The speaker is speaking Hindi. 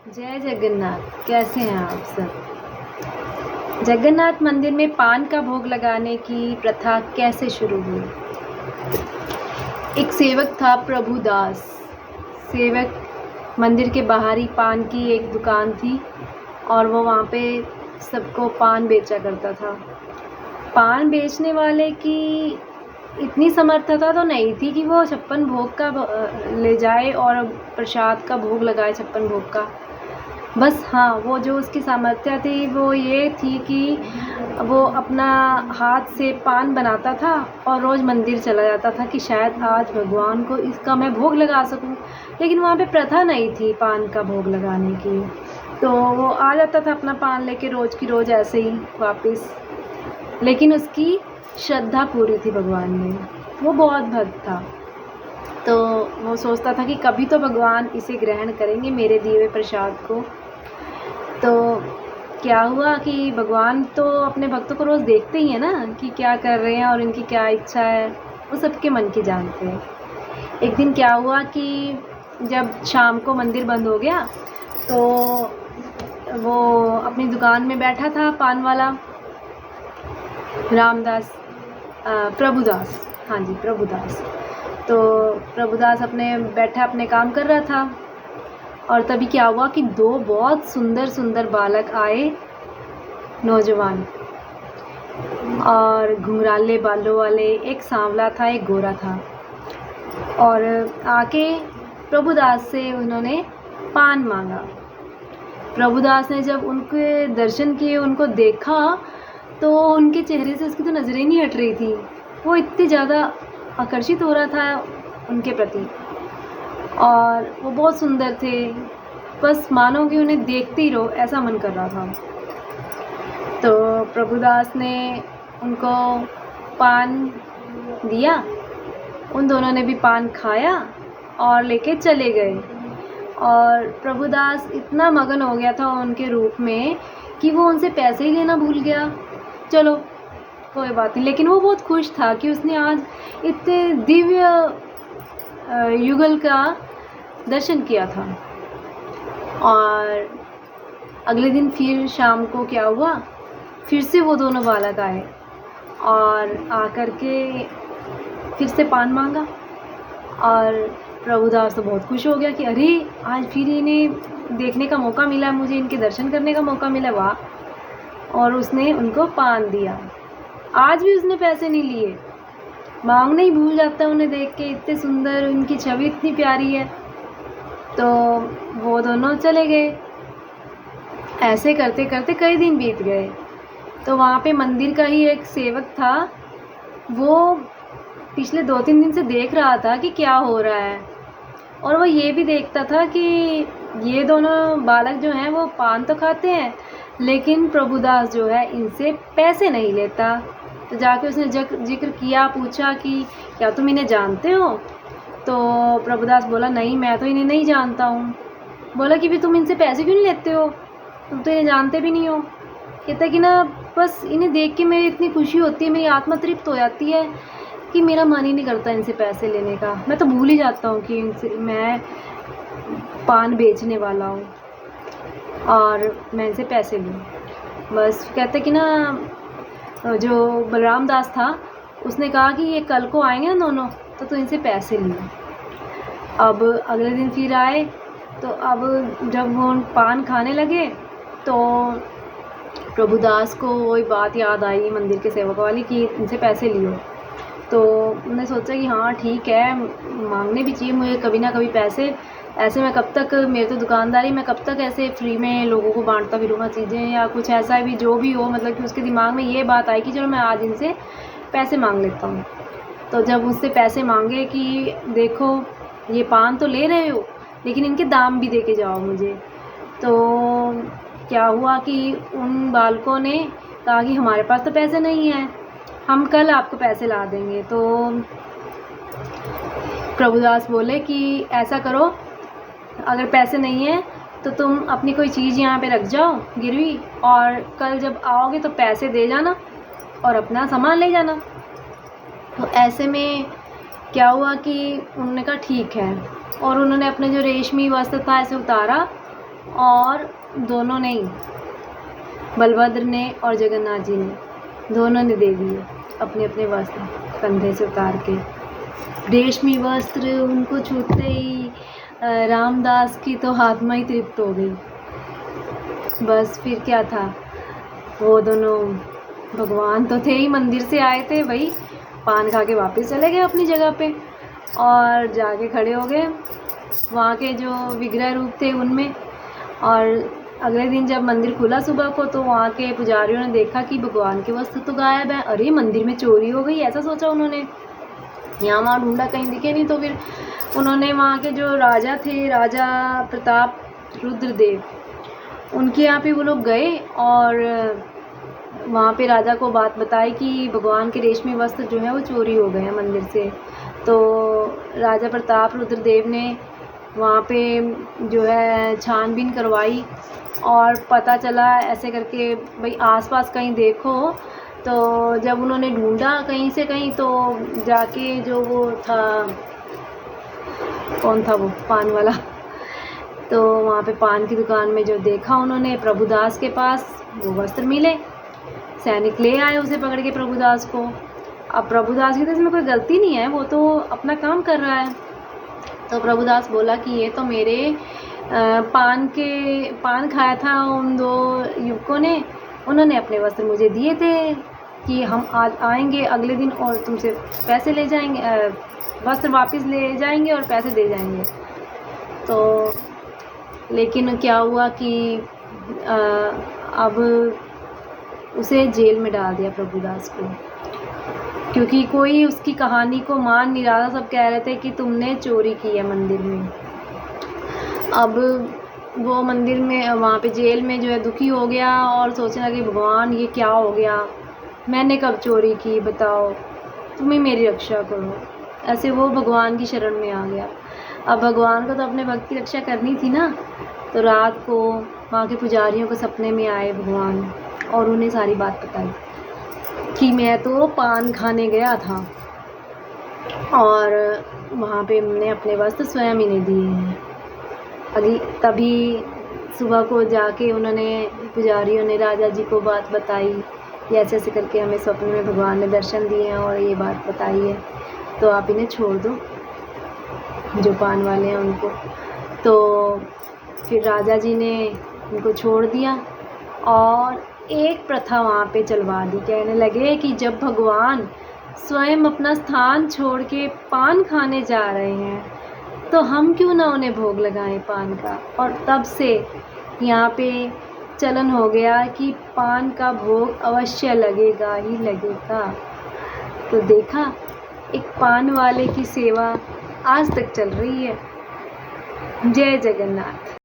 जय जगन्नाथ। कैसे हैं आप सब। जगन्नाथ मंदिर में पान का भोग लगाने की प्रथा कैसे शुरू हुई। एक सेवक था प्रभुदास। सेवक मंदिर के बाहर ही पान की एक दुकान थी और वो वहाँ पे सबको पान बेचा करता था। पान बेचने वाले की इतनी समर्थता तो नहीं थी कि वो 56 भोग का ले जाए और प्रसाद का भोग लगाए 56 भोग का। बस हाँ, वो जो उसकी सामर्थ्य थी वो ये थी कि वो अपना हाथ से पान बनाता था और रोज़ मंदिर चला जाता था कि शायद आज भगवान को इसका मैं भोग लगा सकूं। लेकिन वहाँ पे प्रथा नहीं थी पान का भोग लगाने की, तो वो आ जाता था अपना पान लेके रोज़ की रोज़ ऐसे ही वापस। लेकिन उसकी श्रद्धा पूरी थी भगवान में, वो बहुत भक्त था। तो वो सोचता था कि कभी तो भगवान इसे ग्रहण करेंगे, मेरे दिए हुए प्रसाद को। तो क्या हुआ कि भगवान तो अपने भक्तों को रोज़ देखते ही हैं ना कि क्या कर रहे हैं और इनकी क्या इच्छा है, वो सबके मन की जानते हैं। एक दिन क्या हुआ कि जब शाम को मंदिर बंद हो गया तो वो अपनी दुकान में बैठा था पान वाला रामदास, प्रभुदास, हाँ जी प्रभुदास। तो प्रभुदास बैठा अपने काम कर रहा था और तभी क्या हुआ कि दो बहुत सुंदर सुंदर बालक आए, नौजवान और घुंघराले बालों वाले। एक सांवला था, एक गोरा था। और आके प्रभुदास से उन्होंने पान मांगा। प्रभुदास ने जब उनके दर्शन किए, उनको देखा, तो उनके चेहरे से उसकी तो नज़रें नहीं हट रही थी। वो इतने ज़्यादा आकर्षित हो रहा था उनके प्रति और वो बहुत सुंदर थे, बस मानो कि उन्हें देखते ही रहो ऐसा मन कर रहा था। तो प्रभुदास ने उनको पान दिया, उन दोनों ने भी पान खाया और लेके चले गए। और प्रभुदास इतना मगन हो गया था उनके रूप में कि वो उनसे पैसे ही लेना भूल गया। चलो कोई बात नहीं, लेकिन वो बहुत खुश था कि उसने आज इतने दिव्य युगल का दर्शन किया था। और अगले दिन फिर शाम को क्या हुआ, फिर से वो दोनों बालक आए और आकर के फिर से पान मांगा। और प्रभुदास तो बहुत खुश हो गया कि अरे आज फिर इन्हें देखने का मौका मिला, मुझे इनके दर्शन करने का मौका मिला, वाह। और उसने उनको पान दिया। आज भी उसने पैसे नहीं लिए, मांगना ही भूल जाता उन्हें देख के, इतने सुंदर, उनकी छवि इतनी प्यारी है। तो वो दोनों चले गए। ऐसे करते करते कई दिन बीत गए। तो वहाँ पे मंदिर का ही एक सेवक था, वो पिछले 2-3 दिन से देख रहा था कि क्या हो रहा है। और वो ये भी देखता था कि ये दोनों बालक जो हैं वो पान तो खाते हैं, लेकिन प्रभुदास जो है इनसे पैसे नहीं लेता। तो जाके उसने जिक्र किया, पूछा कि क्या तुम इन्हें जानते हो। तो प्रभुदास बोला नहीं, मैं तो इन्हें नहीं जानता हूँ। बोला कि भी तुम इनसे पैसे क्यों नहीं लेते हो, तुम तो इन्हें जानते भी नहीं हो। कहता कि ना बस इन्हें देख के मेरी इतनी खुशी होती है, मेरी आत्मा तृप्त हो जाती है कि मेरा मन ही नहीं करता इनसे पैसे लेने का। मैं तो भूल ही जाता हूँ कि इनसे मैं पान बेचने वाला हूँ और मैं इनसे पैसे लूँ। बस कहते कि ना जो बलराम दास था उसने कहा कि ये कल को आएंगे ना दोनों, तो तू इनसे पैसे लिए। अब अगले दिन फिर आए, तो अब जब वो पान खाने लगे तो प्रभुदास को वही बात याद आई मंदिर के सेवक वाली कि इनसे पैसे लियो। तो उन्होंने सोचा कि हाँ ठीक है, मांगने भी चाहिए मुझे कभी ना कभी पैसे। ऐसे मैं कब तक, मेरे तो दुकानदारी, मैं कब तक ऐसे फ्री में लोगों को बांटता फिरूँगा चीज़ें या कुछ ऐसा भी जो भी हो। मतलब कि उसके दिमाग में ये बात आई कि चलो मैं आज इनसे पैसे मांग लेता हूँ। तो जब उससे पैसे मांगे कि देखो ये पान तो ले रहे हो, लेकिन इनके दाम भी दे के जाओ मुझे। तो क्या हुआ कि उन बालकों ने कहा कि हमारे पास तो पैसे नहीं हैं, हम कल आपको पैसे ला देंगे। तो प्रभुदास बोले कि ऐसा करो, अगर पैसे नहीं है तो तुम अपनी कोई चीज़ यहाँ पे रख जाओ गिरवी, और कल जब आओगे तो पैसे दे जाना और अपना सामान ले जाना। तो ऐसे में क्या हुआ कि उन्होंने कहा ठीक है, और उन्होंने अपने जो रेशमी वस्त्र था ऐसे उतारा और दोनों ने ही, बलभद्र ने और जगन्नाथ जी ने, दोनों ने दे दिए अपने अपने वस्त्र कंधे से उतार के। रेशमी वस्त्र उनको छूते ही रामदास की तो आत्मा ही तृप्त हो गई। बस फिर क्या था, वो दोनों भगवान तो थे ही, मंदिर से आए थे वही, पान खा के वापस चले गए अपनी जगह पे और जाके खड़े हो गए वहाँ के जो विग्रह रूप थे उनमें। और अगले दिन जब मंदिर खुला सुबह को, तो वहाँ के पुजारियों ने देखा कि भगवान के वस्त्र तो गायब है, अरे मंदिर में चोरी हो गई, ऐसा सोचा उन्होंने। यहाँ वहाँ ढूंढा, कहीं दिखे नहीं, तो फिर उन्होंने वहाँ के जो राजा थे, राजा प्रताप रुद्रदेव, उनके यहाँ पे वो लोग गए और वहाँ पे राजा को बात बताई कि भगवान के रेशमी वस्त्र जो है वो चोरी हो गए हैं मंदिर से। तो राजा प्रताप रुद्रदेव ने वहाँ पे जो है छानबीन करवाई और पता चला ऐसे करके, भाई आसपास कहीं देखो। तो जब उन्होंने ढूंढा कहीं से कहीं, तो जाके जो वो था, कौन था वो पान वाला, तो वहाँ पे पान की दुकान में जो देखा उन्होंने, प्रभुदास के पास वो वस्त्र मिले। सैनिक ले आए उसे पकड़ के प्रभुदास को। अब प्रभुदास की तो इसमें कोई गलती नहीं है, वो तो अपना काम कर रहा है। तो प्रभुदास बोला कि ये तो मेरे पान खाया था उन दो युवकों ने, उन्होंने अपने वस्त्र मुझे दिए थे कि हम आज आएंगे अगले दिन और तुमसे पैसे ले जाएंगे, वस्त्र वापस ले जाएंगे और पैसे दे जाएंगे। तो लेकिन क्या हुआ कि अब उसे जेल में डाल दिया प्रभुदास को, क्योंकि कोई उसकी कहानी को मान नहीं रहा था। सब कह रहे थे कि तुमने चोरी की है मंदिर में। अब वो मंदिर में, वहाँ पे जेल में जो है दुखी हो गया और सोचने लगे, भगवान ये क्या हो गया, मैंने कब चोरी की, बताओ, तुम ही मेरी रक्षा करो। ऐसे वो भगवान की शरण में आ गया। अब भगवान को तो अपने भक्त की रक्षा करनी थी ना। तो रात को वहाँ के पुजारियों को सपने में आए भगवान और उन्हें सारी बात बताई कि मैं तो पान खाने गया था और वहाँ पे हमने अपने वस्त्र स्वयं ही नहीं दिए हैं। अभी तभी सुबह को जाके उन्होंने, पुजारियों ने राजा जी को बात बताई, ये ऐसे ऐसे करके हमें स्वप्न में भगवान ने दर्शन दिए हैं और ये बात बताई है, तो आप इन्हें छोड़ दो, जो पान वाले हैं उनको। तो फिर राजा जी ने उनको छोड़ दिया और एक प्रथा वहाँ पे चलवा दी। कहने लगे कि जब भगवान स्वयं अपना स्थान छोड़ के पान खाने जा रहे हैं, तो हम क्यों ना उन्हें भोग लगाएं पान का। और तब से यहाँ पे चलन हो गया कि पान का भोग अवश्य लगेगा ही लगेगा। तो देखा, एक पान वाले की सेवा आज तक चल रही है। जय जगन्नाथ।